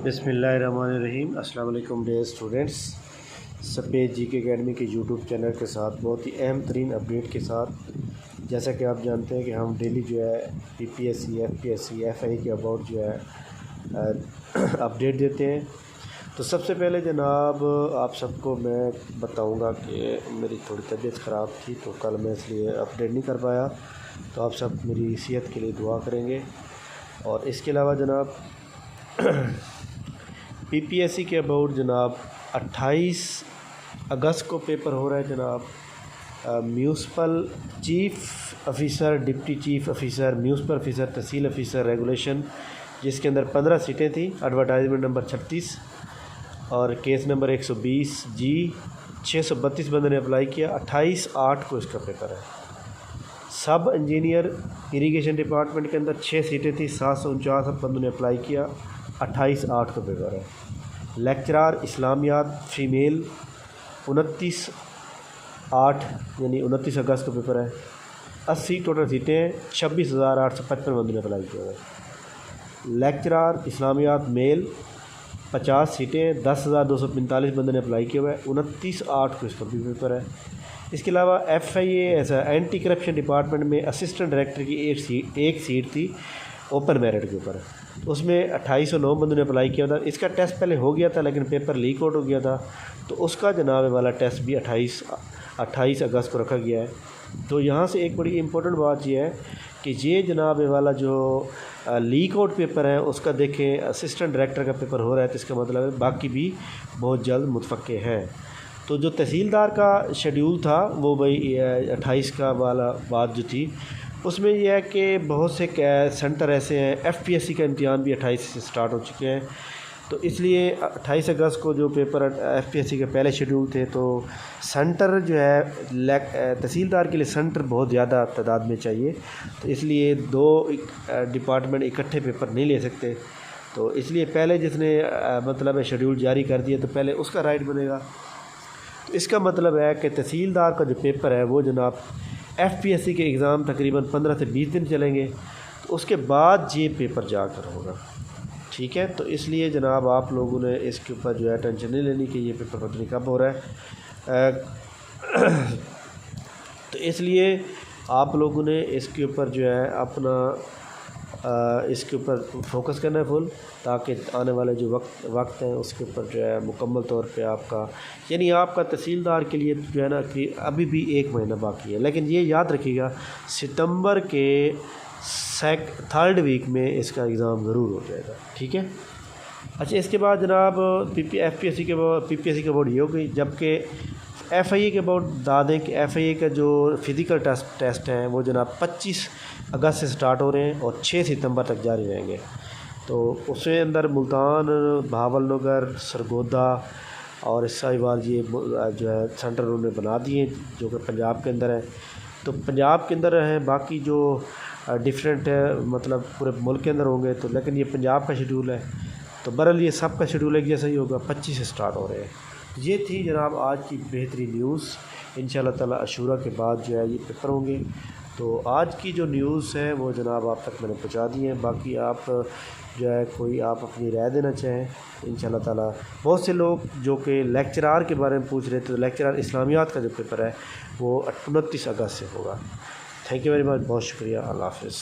بسم اللہ الرحمن الرحیم۔ السلام علیکم ڈیئر اسٹوڈنٹس، سپیس جی کے اکیڈمی کے یوٹیوب چینل کے ساتھ بہت ہی اہم ترین اپڈیٹ کے ساتھ، جیسا کہ آپ جانتے ہیں کہ ہم ڈیلی جو ہے P P S C, F P S C, F I کے اباؤٹ جو ہے اپڈیٹ دیتے ہیں۔ تو سب سے پہلے جناب آپ سب کو میں بتاؤں گا کہ میری تھوڑی طبیعت خراب تھی تو کل میں اس لیے اپڈیٹ نہیں کر پایا، تو آپ سب میری صحت کے لیے دعا کریں گے۔ اور اس کے علاوہ جناب پی پی ایس سی کے اباؤٹ جناب 28 اگست کو پیپر ہو رہا ہے جناب، municipal chief officer, deputy chief officer, municipal officer, تحصیل آفیسر ریگولیشن، جس کے اندر 15 سیٹیں تھیں۔ ایڈورٹائزمنٹ نمبر 36 اور کیس نمبر 120 جی 632 بندوں نے اپلائی کیا۔ 28/8 کو اس کا پیپر ہے۔ سب انجینئر اریگیشن ڈپارٹمنٹ کے اندر 6 سیٹیں تھیں، 749 بندوں نے اپلائی کیا۔ 28/8 کو پیپر ہے۔ لیکچرار اسلامیات فیمیل 29/8 یعنی 29 اگست کو پیپر ہے۔ 80 ٹوٹل سیٹیں ہیں، 26,855 بندوں نے اپلائی کیا ہے۔ لیکچرار اسلامیات میل 50 سیٹیں، 10,245 بندوں نے اپلائی کیا ہوا ہے۔ 29/8 کو اس کا بھی پیپر ہے۔ اس کے علاوہ ایف آئی اے ایسا اینٹی کرپشن ڈپارٹمنٹ میں اسسٹنٹ ڈائریکٹر کی ایک سیٹ تھی اوپن میرٹ کے اوپر، اس میں 2809 بندوں نے اپلائی کیا تھا۔ اس کا ٹیسٹ پہلے ہو گیا تھا لیکن پیپر لیک آؤٹ ہو گیا تھا، تو اس کا جناب والا ٹیسٹ بھی 28 اگست کو رکھا گیا ہے۔ تو یہاں سے ایک بڑی امپورٹنٹ بات یہ ہے کہ یہ جناب والا جو لیک آؤٹ پیپر ہے اس کا دیکھیں اسسٹنٹ ڈائریکٹر کا پیپر ہو رہا ہے، تو اس کا مطلب ہے باقی بھی بہت جلد متفقع ہیں۔ تو جو تحصیلدار کا شیڈیول تھا وہ بھائی 28 کا والا بات جو تھی، اس میں یہ ہے کہ بہت سے سینٹر ایسے ہیں، ایف پی ایس سی کا امتحان بھی 28 سے سٹارٹ ہو چکے ہیں، تو اس لیے 28 اگست کو جو paper F P S C کے پہلے شیڈیول تھے، تو سینٹر جو ہے تحصیلدار کے لیے سینٹر بہت زیادہ تعداد میں چاہیے، تو اس لیے 2 ڈپارٹمنٹ اکٹھے پیپر نہیں لے سکتے، تو اس لیے پہلے جس نے مطلب شیڈیول جاری کر دیا تو پہلے اس کا رائٹ بنے گا۔ تو اس کا مطلب ہے کہ تحصیلدار کا جو پیپر ہے وہ جناب ایف پی ایس سی کے ایگزام تقریباً 15 سے 20 دن چلیں گے، تو اس کے بعد یہ پیپر جا کر ہوگا، ٹھیک ہے۔ تو اس لیے جناب آپ لوگوں نے اس کے اوپر جو ہے ٹینشن نہیں لینی کہ یہ پیپر پتہ نہیں کب ہو رہا ہے، تو اس لیے آپ لوگوں نے اس کے اوپر جو ہے اپنا اس کے اوپر فوکس کرنا ہے فل، تاکہ آنے والے جو وقت ہیں اس کے اوپر جو ہے مکمل طور پہ آپ کا یعنی آپ کا تحصیلدار کے لیے جو ہے نا کہ ابھی بھی 1 مہینہ باقی ہے، لیکن یہ یاد رکھیے گا ستمبر کے 3rd ویک میں اس کا ایگزام ضرور ہو جائے گا، ٹھیک ہے۔ اچھا، اس کے بعد جناب ایف پی ایس سی کے بورڈ یہ ہو گئی، جبکہ ایف آئی اے کے اباؤٹ بتا دیں کہ ایف آئی اے کا جو فزیکل ٹیسٹ ہیں وہ جناب 25 اگست سے سٹارٹ ہو رہے ہیں اور 6 ستمبر تک جاری رہیں گے۔ تو اس کے اندر ملتان، بہاول نگر، سرگودا اور ساہیوال یہ جو ہے سینٹر انہوں نے بنا دیے جو کہ پنجاب کے اندر ہے، تو پنجاب کے اندر ہیں، باقی جو ڈفرینٹ مطلب پورے ملک کے اندر ہوں گے، تو لیکن یہ پنجاب کا شیڈول ہے، تو برحال یہ سب کا شیڈول ایک جیسا ہی ہوگا، 25 سے سٹارٹ ہو رہے ہیں۔ یہ تھی جناب آج کی بہترین نیوز۔ انشاءاللہ تعالی عاشورہ کے بعد جو ہے یہ پیپر ہوں گے، تو آج کی جو نیوز ہے وہ جناب آپ تک میں نے پہنچا دی ہیں۔ باقی آپ جو ہے کوئی آپ اپنی رائے دینا چاہیں انشاءاللہ تعالی۔ بہت سے لوگ جو کہ لیکچرار کے بارے میں پوچھ رہے تھے، تو لیکچرار اسلامیات کا جو پیپر ہے وہ 29 اگست سے ہوگا۔ تھینک یو ویری مچ، بہت شکریہ، اللہ حافظ۔